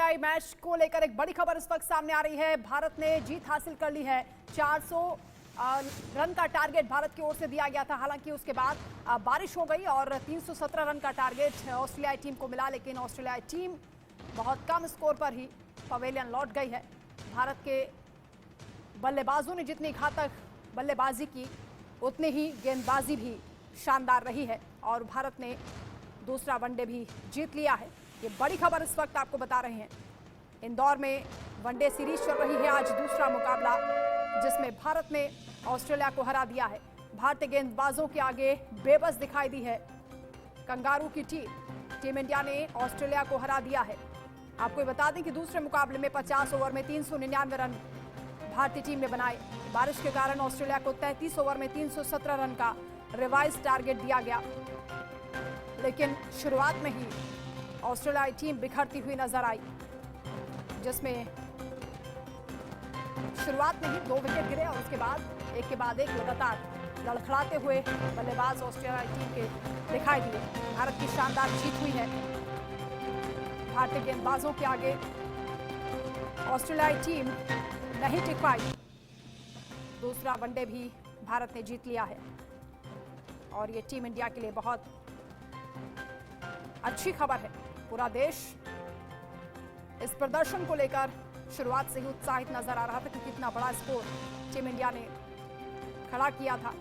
ODI match को लेकर एक बड़ी खबर इस वक्त सामने आ रही है। भारत ने जीत हासिल कर ली है। 400 रन का टारगेट भारत की ओर से दिया गया था, हालांकि उसके बाद बारिश हो गई और 317 रन का टारगेट ऑस्ट्रेलियाई टीम को मिला, लेकिन ऑस्ट्रेलियाई टीम बहुत कम स्कोर पर ही पवेलियन लौट गई है। भारत के बल्लेबाजों ने जितनी घातक बल्लेबाजी की उतनी ही गेंदबाजी भी शानदार रही है और भारत ने दूसरा वनडे भी जीत लिया है। ये बड़ी खबर इस वक्त आपको बता रहे हैं। इंदौर में वनडे सीरीज चल रही है, आज दूसरा मुकाबला जिसमें भारत ने ऑस्ट्रेलिया को हरा दिया है। भारतीय गेंदबाजों के आगे बेबस दिखाई दी है कंगारू की टीम इंडिया ने ऑस्ट्रेलिया को हरा दिया है। आपको बता दें कि दूसरे मुकाबले में 50 ओवर में 399 रन भारतीय टीम ने बनाए। बारिश के कारण ऑस्ट्रेलिया को 33 ओवर में 317 रन का रिवाइज टारगेट दिया गया, लेकिन शुरुआत में ही ऑस्ट्रेलियाई टीम बिखरती हुई नजर आई, जिसमें शुरुआत में ही 2 विकेट गिरे और उसके बाद एक लगातार लड़खड़ाते हुए बल्लेबाज ऑस्ट्रेलियाई टीम के दिखाई दिए। भारत की शानदार जीत हुई है। भारतीय गेंदबाजों के आगे ऑस्ट्रेलियाई टीम नहीं टिक पाई। दूसरा वनडे भी भारत ने जीत लिया है और ये टीम इंडिया के लिए बहुत अच्छी खबर है। पूरा देश इस प्रदर्शन को लेकर शुरुआत से ही उत्साहित नजर आ रहा था, क्योंकि इतना बड़ा स्कोर टीम इंडिया ने खड़ा किया था।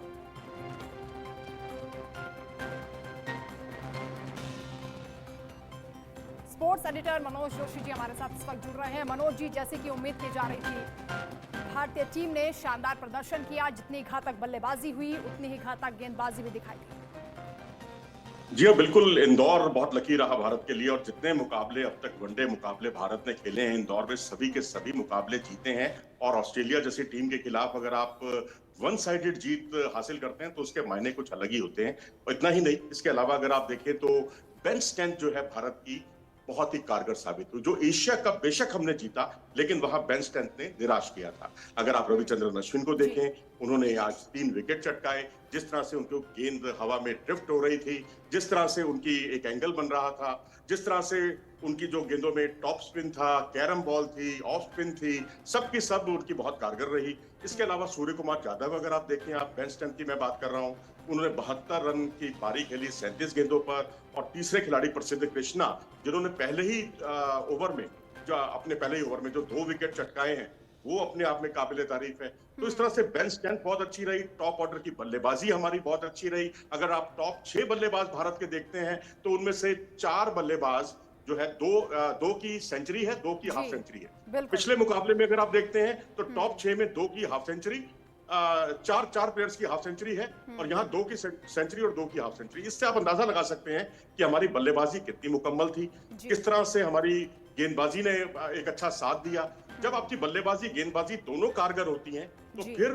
स्पोर्ट्स एडिटर मनोज जोशी जी हमारे साथ इस वक्त जुड़ रहे हैं। मनोज जी, जैसे कि उम्मीद की जा रही थी, भारतीय टीम ने शानदार प्रदर्शन किया। जितनी घातक बल्लेबाजी हुई उतनी ही घातक गेंदबाजी भी दिखाई दी। जी हाँ, बिल्कुल। इंदौर बहुत लकी रहा भारत के लिए और जितने मुकाबले अब तक वनडे मुकाबले भारत ने खेले हैं इंदौर में, सभी के सभी मुकाबले जीते हैं। और ऑस्ट्रेलिया जैसी टीम के खिलाफ अगर आप वन साइडेड जीत हासिल करते हैं तो उसके मायने कुछ अलग ही होते हैं। और इतना ही नहीं, इसके अलावा अगर आप देखें तो बेंच स्ट्रेंथ जो है भारत की बहुत ही कारगर साबित हुई। जो एशिया कप बेशक हमने जीता, लेकिन वहां बेंच स्ट्रेंथ ने निराश किया था। अगर आप रविचंद्रन अश्विन को देखें, उन्होंने आज 3 विकेट चटकाए। जिस तरह से उनको गेंद हवा में ड्रिफ्ट हो रही थी, जिस तरह से उनकी एक एंगल बन रहा था, जिस तरह से उनकी जो गेंदों में टॉप स्पिन था, कैरम बॉल थी, ऑफ स्पिन थी, सब की सब उनकी बहुत कारगर रही। इसके अलावा सूर्य कुमार यादव, अगर आप देखें, आप बेंच स्ट्रेंथ की मैं बात कर रहा हूं, उन्होंने 72 रन की पारी खेली 37 गेंदों पर। और तीसरे खिलाड़ी प्रसिद्ध कृष्णा, जिन्होंने पहले ही ओवर में जो 2 विकेट चटकाए हैं, वो अपने आप में काबिले तारीफ है। तो इस तरह से बेंच स्ट्रेंथ बहुत अच्छी रही। टॉप ऑर्डर की बल्लेबाजी हमारी बहुत अच्छी रही। अगर आप टॉप 6 बल्लेबाज भारत के देखते हैं तो उनमें से 4 बल्लेबाज जो है दो की सेंचुरी है, 2 की हाफ सेंचुरी है। पिछले मुकाबले में अगर आप देखते हैं तो टॉप 6 में 2 की हाफ सेंचुरी, 4 प्लेयर्स की हाफ सेंचुरी है और यहाँ 2 की सेंचुरी और 2 की हाफ सेंचुरी। इससे आप अंदाजा लगा सकते हैं कि हमारी बल्लेबाजी कितनी मुकम्मल थी, किस तरह से हमारी गेंदबाजी ने एक अच्छा साथ दिया। जब आपकी बल्लेबाजी गेंदबाजी दोनों कारगर होती हैं तो फिर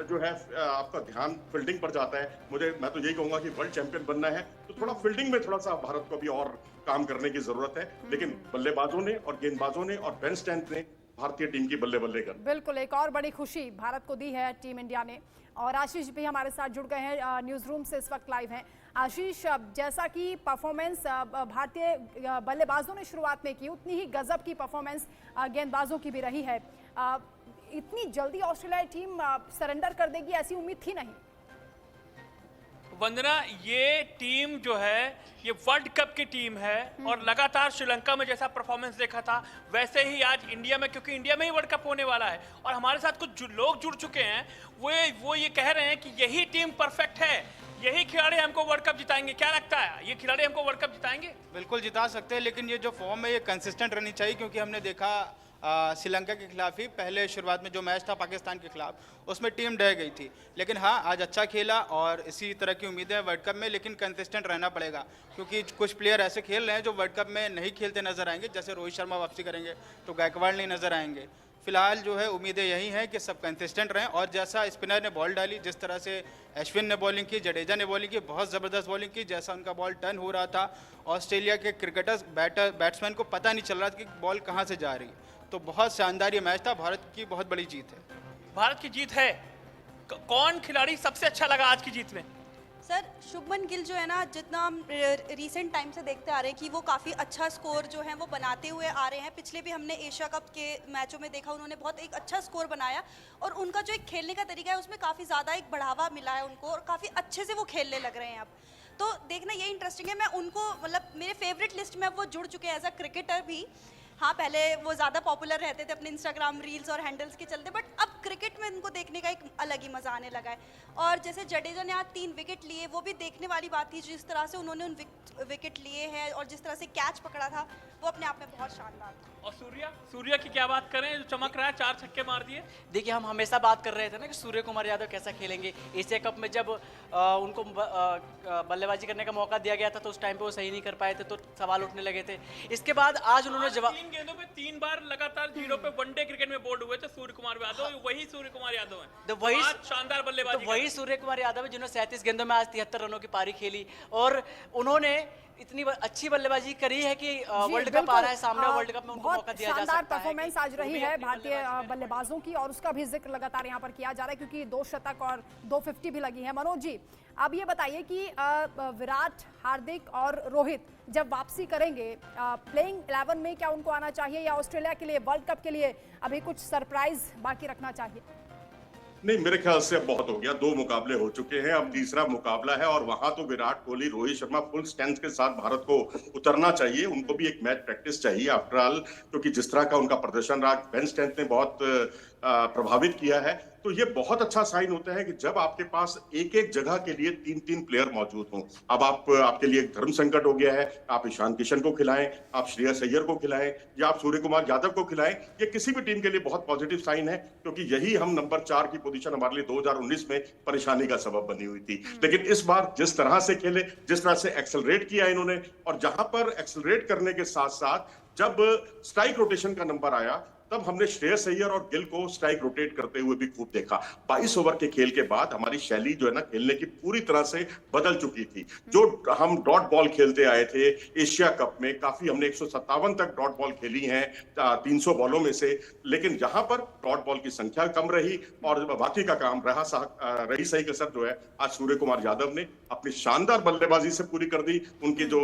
जो है आपका ध्यान फील्डिंग पर जाता है। मैं तो यही कहूंगा कि वर्ल्ड चैंपियन बनना है तो थोड़ा फील्डिंग में थोड़ा सा भारत को भी और काम करने की जरूरत है। लेकिन बल्लेबाजों ने और गेंदबाजों ने और बेंच स्ट्रेंथ ने भारतीय टीम की बल्ले बल्ले कर बिल्कुल एक और बड़ी खुशी भारत को दी है टीम इंडिया ने। और आशीष भी हमारे साथ जुड़ गए हैं, न्यूज रूम से इस वक्त लाइव हैं। आशीष, जैसा कि परफॉर्मेंस भारतीय बल्लेबाजों ने शुरुआत में की, उतनी ही गजब की परफॉर्मेंस गेंदबाजों की भी रही है। इतनी जल्दी ऑस्ट्रेलियाई टीम सरेंडर कर देगी ऐसी उम्मीद थी नहीं। वंदना, ये टीम जो है ये वर्ल्ड कप की टीम है और लगातार श्रीलंका में जैसा परफॉर्मेंस देखा था वैसे ही आज इंडिया में, क्योंकि इंडिया में ही वर्ल्ड कप होने वाला है और हमारे साथ कुछ लोग जुड़ चुके हैं, वो ये कह रहे हैं कि यही टीम परफेक्ट है, यही खिलाड़ी हमको वर्ल्ड कप जिताएंगे। क्या लगता है, ये खिलाड़ी हमको वर्ल्ड कप जिताएंगे? बिल्कुल जिता सकते हैं, लेकिन ये जो फॉर्म है ये कंसिस्टेंट रहनी चाहिए, क्योंकि हमने देखा श्रीलंका के खिलाफ ही पहले शुरुआत में जो मैच था पाकिस्तान के खिलाफ, उसमें टीम ढह गई थी। लेकिन हाँ, आज अच्छा खेला और इसी तरह की उम्मीदें हैं वर्ल्ड कप में, लेकिन कंसिस्टेंट रहना पड़ेगा, क्योंकि कुछ प्लेयर ऐसे खेल रहे हैं जो वर्ल्ड कप में नहीं खेलते नजर आएंगे। जैसे रोहित शर्मा वापसी करेंगे तो गायकवाड़ नहीं नजर आएंगे। फिलहाल जो है उम्मीदें यही हैं कि सब कंसिस्टेंट रहें और जैसा स्पिनर ने बॉल डाली, जिस तरह से अश्विन ने बॉलिंग की, जडेजा ने बॉलिंग की, बहुत ज़बरदस्त बॉलिंग की, जैसा उनका बॉल टर्न हो रहा था, ऑस्ट्रेलिया के क्रिकेटर्स बैट्समैन को पता नहीं चल रहा था कि बॉल कहाँ से जा रही है। तो बहुत शानदार ये मैच था, भारत की बहुत बड़ी जीत है। भारत की जीत है। कौन खिलाड़ी सबसे अच्छा लगा आज की जीत में? सर शुभमन गिल जो है ना, जितना हम रीसेंट टाइम से देखते आ रहे हैं कि वो काफ़ी अच्छा स्कोर जो है वो बनाते हुए आ रहे हैं। पिछले भी हमने एशिया कप के मैचों में देखा, उन्होंने बहुत एक अच्छा स्कोर बनाया और उनका जो एक खेलने का तरीका है उसमें काफ़ी ज़्यादा एक बढ़ावा मिला है उनको और काफ़ी अच्छे से वो खेलने लग रहे हैं अब। तो देखना ये इंटरेस्टिंग है। मैं उनको मतलब मेरे फेवरेट लिस्ट में अब वो जुड़ चुके हैं एज अ क्रिकेटर भी। हाँ, पहले वो ज़्यादा पॉपुलर रहते थे अपने इंस्टाग्राम रील्स और हैंडल्स के चलते, बट अब क्रिकेट में इनको देखने का एक अलग ही मज़ा आने लगा है। और जैसे जडेजा ने आज 3 विकेट लिए, वो भी देखने वाली बात थी। जिस तरह से उन्होंने उन विकेट लिए हैं और जिस तरह से कैच पकड़ा था, वो अपने आप में बहुत शानदार था। और सूर्या की क्या बात करें, जो चमक रहा है, 4 छक्के मार दिए। देखिए, हम हमेशा बात कर रहे थे ना कि सूर्य कुमार यादव कैसा खेलेंगे। एशिया कप में जब उनको बल्लेबाजी करने का मौका दिया गया था तो उस टाइम पे वो सही नहीं कर पाए थे, तो सवाल उठने लगे थे। इसके बाद आज उन्होंने जवाब 3 गेंदों पे 3 बार लगातार 0 पे वनडे क्रिकेट में बोल्ड हुए थे सूर्य कुमार यादव। वही सूर्य कुमार यादव हैं, तो वही आज शानदार बल्लेबाजी। तो वही सूर्य कुमार यादव है जिन्होंने 37 गेंदों में आज 73 रनों की पारी खेली और उन्होंने इतनी अच्छी बल्लेबाजी करी है कि वर्ल्ड कप आ रहा है सामने, वर्ल्ड कप में उनको मौका दिया जा सकता है। शानदार परफॉर्मेंस आज रही है भारतीय बल्लेबाजों की और उसका भी जिक्र लगातार यहाँ पर किया जा रहा है क्योंकि 2 शतक और 2 50 भी लगी है। मनोज जी, अब ये बताइए कि विराट, हार्दिक और रोहित जब वापसी करेंगे प्लेइंग 11 में, क्या उनको आना चाहिए या ऑस्ट्रेलिया के लिए वर्ल्ड कप के लिए अभी कुछ सरप्राइज बाकी रखना चाहिए? नहीं, मेरे ख्याल से अब बहुत हो गया। 2 मुकाबले हो चुके हैं, अब तीसरा मुकाबला है और वहां तो विराट कोहली, रोहित शर्मा फुल स्ट्रेंथ के साथ भारत को उतरना चाहिए। उनको भी एक मैच प्रैक्टिस चाहिए आफ्टर ऑल, क्योंकि जिस तरह का उनका प्रदर्शन रहा, बेंच स्ट्रेंथ ने बहुत प्रभावित किया है। तो ये बहुत अच्छा साइन होता है कि जब आपके पास एक एक जगह के लिए 3-3 प्लेयर मौजूद हों। अब आपके लिए एक धर्म संकट हो गया है, आप ईशान किशन को खिलाएं, आप श्रेयस अय्यर को खिलाएं या आप सूर्य कुमार यादव को खिलाएं, ये किसी भी टीम के लिए बहुत पॉजिटिव साइन है, क्योंकि यही हम नंबर 4 की पोजीशन हमारे लिए 2019 में परेशानी का सबब बनी हुई थी। लेकिन इस बार जिस तरह से खेले, जिस तरह से एक्सेलरेट किया इन्होंने, और जहां पर एक्सेलरेट करने के साथ साथ जब स्ट्राइक रोटेशन का नंबर आया तब हमने श्रेयस अय्यर और गिल को स्ट्राइक रोटेट करते हुए भी खूब देखा। 22 ओवर के खेल के बाद हमारी शैली जो है ना खेलने की पूरी तरह से बदल चुकी थी। जो हम डॉट बॉल खेलते आए थे एशिया कप में, काफी हमने 157 तक डॉट बॉल खेली हैं 300 बॉलों में से, लेकिन यहाँ पर डॉट बॉल की संख्या कम रही और बाकी का काम रही सही कसर जो है आज सूर्य कुमार यादव ने अपनी शानदार बल्लेबाजी से पूरी कर दी। उनके जो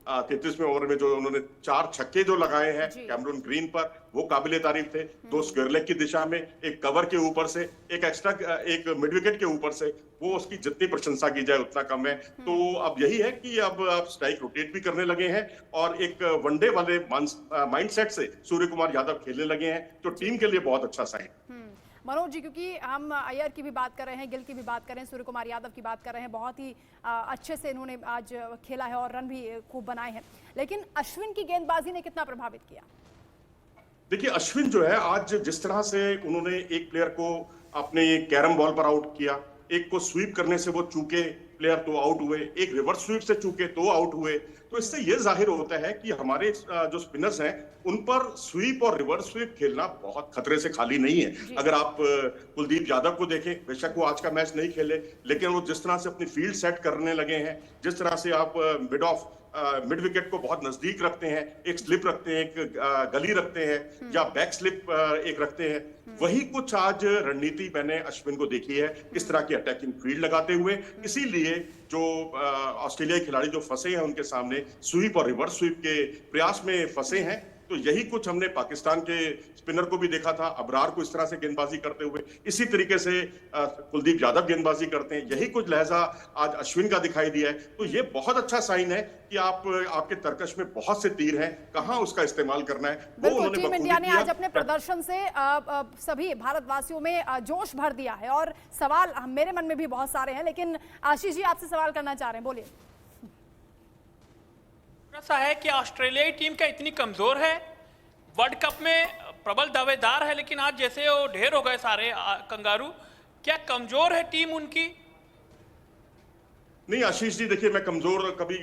33वें ओवर में जो उन्होंने 4 छक्के जो लगाए हैं कैमरून ग्रीन पर, वो काबिले तारीफ थे। 2 स्क्वायर लेग की दिशा में, एक कवर के ऊपर से, एक मिड विकेट के ऊपर से, वो उसकी जितनी प्रशंसा की जाए उतना कम है। तो अब यही है कि अब आप स्ट्राइक रोटेट भी करने लगे हैं और एक वनडे वाले माइंडसेट से सूर्य कुमार यादव खेलने लगे हैं, जो टीम के लिए बहुत अच्छा साइन। मनोज जी, क्योंकि हम अय्यर की भी बात कर रहे हैं, गिल की भी बात कर रहे हैं, सूर्य कुमार यादव की बात कर रहे हैं, बहुत ही अच्छे से इन्होंने आज खेला है और रन भी खूब बनाए हैं, लेकिन अश्विन की गेंदबाजी ने कितना प्रभावित किया? देखिए, अश्विन जो है आज जिस तरह से उन्होंने एक प्लेयर को अपने कैरम बॉल पर आउट किया, एक को स्वीप करने से वो चूके प्लेयर तो आउट हुए, एक रिवर्स स्वीप से चूके तो आउट हुए, तो इससे ये जाहिर होता है कि हमारे जो स्पिनर्स हैं उन पर स्वीप और रिवर्स स्वीप खेलना बहुत खतरे से खाली नहीं है। अगर आप कुलदीप यादव को देखें, बेशक वो आज का मैच नहीं खेले, लेकिन वो जिस तरह से अपनी फील्ड सेट करने लगे हैं, जिस तरह से आप मिड विकेट को बहुत नजदीक रखते हैं, एक स्लिप रखते हैं, एक गली रखते हैं या बैक स्लिप एक रखते हैं, वही कुछ आज रणनीति मैंने अश्विन को देखी है, इस तरह की अटैकिंग फील्ड लगाते हुए। इसीलिए जो ऑस्ट्रेलियाई खिलाड़ी जो फंसे हैं उनके सामने स्वीप और रिवर्स स्वीप के प्रयास में फंसे हैं, तो यही कुछ हमने पाकिस्तान के स्पिनर को भी देखा था, अबरार को इस तरह से गेंदबाजी करते हुए, इसी तरीके से कुलदीप यादव गेंदबाजी करते हैं, यही कुछ लहजा आज अश्विन का दिखाई दिया है। तो ये बहुत अच्छा साइन है कि आपके तर्कश में बहुत से तीर हैं, कहां उसका इस्तेमाल करना है वो उन्होंने टीम इंडिया ने आज अपने प्रदर्शन से सभी भारतवासियों में जोश भर दिया है और सवाल मेरे मन में भी बहुत सारे हैं, लेकिन आशीष जी आपसे सवाल करना चाह रहे हैं, बोलिए। ऐसा है कि ऑस्ट्रेलियाई टीम क्या इतनी कमजोर है? वर्ल्ड कप में प्रबल दावेदार है, लेकिन आज जैसे वो ढेर हो गए सारे कंगारू, क्या कमजोर है टीम उनकी? नहीं आशीष जी, देखिए, मैं कमजोर कभी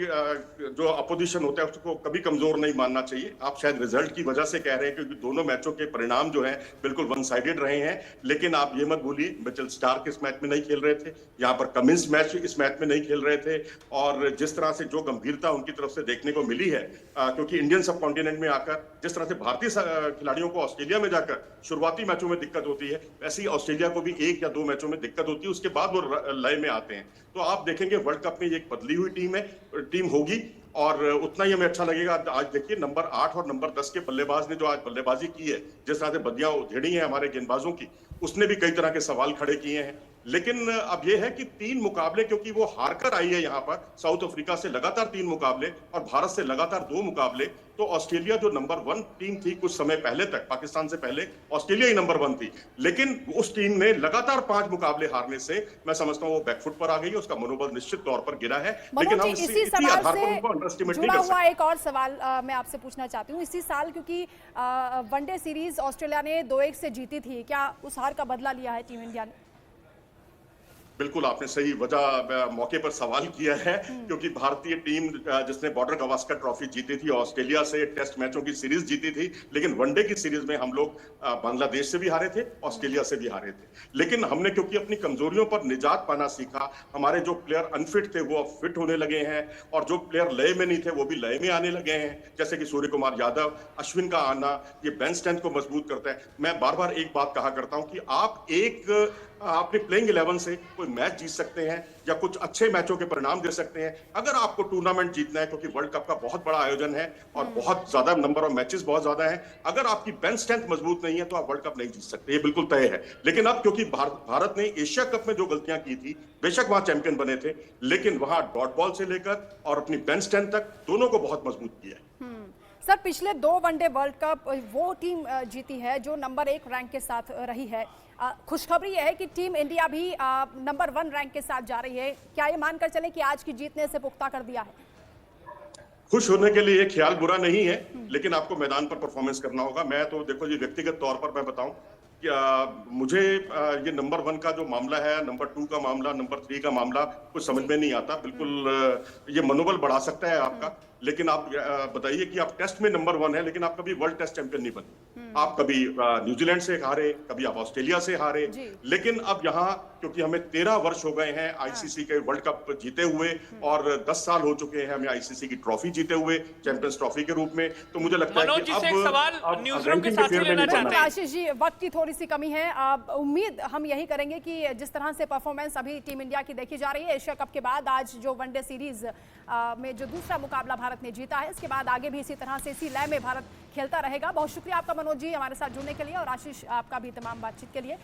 जो अपोजिशन होता है उसको कभी कमजोर नहीं मानना चाहिए। आप शायद रिजल्ट की वजह से कह रहे हैं, क्योंकि दोनों मैचों के परिणाम जो हैं बिल्कुल वन साइडेड रहे हैं, लेकिन आप ये मत भूलिए मिचेल स्टार्क इस मैच में नहीं खेल रहे थे, यहाँ पर कमिंस इस मैच में नहीं खेल रहे थे, और जिस तरह से जो गंभीरता उनकी तरफ से देखने को मिली है, क्योंकि इंडियन सब कॉन्टिनेंट में आकर जिस तरह से भारतीय खिलाड़ियों को ऑस्ट्रेलिया में जाकर शुरुआती मैचों में दिक्कत होती है, वैसे ही ऑस्ट्रेलिया को भी 1 या 2 मैचों में दिक्कत होती है, उसके बाद वो लय में आते हैं। तो आप देखेंगे वर्ल्ड कप में ये एक बदली हुई टीम होगी और उतना ही हमें अच्छा लगेगा। आज देखिए नंबर 8 और नंबर 10 के बल्लेबाज ने जो आज बल्लेबाजी की है, जिस तरह से बदियां उधेड़ी हैं हमारे गेंदबाजों की, उसने भी कई तरह के सवाल खड़े किए हैं। लेकिन अब यह है कि 3 मुकाबले, क्योंकि वो हार कर आई है यहाँ पर साउथ अफ्रीका से लगातार 3 मुकाबले और भारत से लगातार 2 मुकाबले, तो ऑस्ट्रेलिया जो नंबर 1 टीम थी कुछ समय पहले तक, पाकिस्तान से पहले ऑस्ट्रेलिया ही नंबर 1 थी, लेकिन उस टीम ने लगातार 5 मुकाबले हारने से मैं समझता हूँ वो बैकफुट पर आ गई है, उसका मनोबल निश्चित तौर पर गिरा है। लेकिन हम इसी इसी आधार पर सवाल उनको अंडरएस्टिमेट से नहीं जुड़ा कर हुआ सकते। एक और सवाल मैं आपसे पूछना चाहती हूँ। इसी साल क्योंकि वनडे सीरीज ऑस्ट्रेलिया ने 2-1 से जीती थी, क्या उस हार का बदला लिया है टीम इंडिया ने? बिल्कुल आपने सही वजह मौके पर सवाल किया है, क्योंकि भारतीय टीम जिसने बॉर्डर गावस्कर ट्रॉफी जीती थी, ऑस्ट्रेलिया से टेस्ट मैचों की सीरीज जीती थी, लेकिन वनडे की सीरीज में हम लोग बांग्लादेश से भी हारे थे, ऑस्ट्रेलिया से भी हारे थे। लेकिन हमने क्योंकि अपनी कमजोरियों पर निजात पाना सीखा, हमारे जो प्लेयर अनफिट थे वो अब फिट होने लगे हैं और जो प्लेयर लय में नहीं थे वो भी लय में आने लगे हैं, जैसे कि सूर्य कुमार यादव, अश्विन का आना, ये बेंच स्ट्रेंथ को मजबूत करता है। मैं बार बार एक बात कहा करता हूं कि आप अपने प्लेइंग 11 से कोई मैच जीत सकते हैं या कुछ अच्छे मैचों के परिणाम दे सकते हैं। अगर आपको टूर्नामेंट जीतना है, क्योंकि वर्ल्ड कप का बहुत बड़ा आयोजन है और बहुत ज्यादा नंबर ऑफ मैचेस बहुत ज्यादा है, अगर आपकी बेंच स्ट्रेंथ मजबूत नहीं है तो आप वर्ल्ड कप नहीं जीत सकते, ये बिल्कुल तय है। लेकिन अब क्योंकि भारत ने एशिया कप में जो गलतियां की थी, बेशक वहां चैंपियन बने थे, लेकिन वहां डॉट बॉल से लेकर और अपनी बेंच स्ट्रेंथ तक दोनों को बहुत मजबूत किया है। सर, पिछले 2 वनडे वर्ल्ड कप वो टीम जीती है जो नंबर 1 रैंक के साथ रही है। खुशखबरी यह है कि टीम इंडिया भी नंबर 1 रैंक के साथ जा रही है। क्या ये मानकर चले कि आज की जीत ने इसे पुख्ता कर दिया है? खुश होने के लिए ये ख्याल बुरा नहीं है, लेकिन आपको मैदान पर परफॉर्मेंस करना होगा। मैं तो देखो जी व्यक्तिगत तौर पर मैं बताऊं कि मुझे ये नंबर 1 का जो मामला है, नंबर 2 का मामला, नंबर 3 का मामला कुछ समझ में नहीं आता। बिल्कुल ये मनोबल बढ़ा सकता है आपका, लेकिन आप बताइए कि आप टेस्ट में नंबर 1 है, लेकिन आप कभी वर्ल्ड टेस्ट चैंपियन नहीं बने। आप कभी न्यूजीलैंड से हारे, कभी आप ऑस्ट्रेलिया से हारे, लेकिन अब यहाँ क्योंकि हमें 13 वर्ष हो गए हैं आईसीसी के वर्ल्ड कप जीते हुए और 10 साल हो चुके हैं हमें आईसीसी की ट्रॉफी जीते हुए, चैंपियंस ट्रॉफी के रूप में, तो मुझे लगता है मनोज कि जी से एक सवाल न्यूज़रूम के साथ ही लेना चाहते हैं। आशीष जी, वक्त की थोड़ी सी कमी है। उम्मीद हम यही करेंगे कि जिस तरह से परफॉर्मेंस अभी टीम इंडिया की देखी जा रही है एशिया कप के बाद, आज जो वनडे सीरीज में जो दूसरा मुकाबला भारत ने जीता है, इसके बाद आगे भी इसी तरह से इसी लय में भारत खेलता रहेगा। बहुत शुक्रिया आपका मनोज जी हमारे साथ जुड़ने के लिए, और आशीष आपका भी तमाम बातचीत के लिए।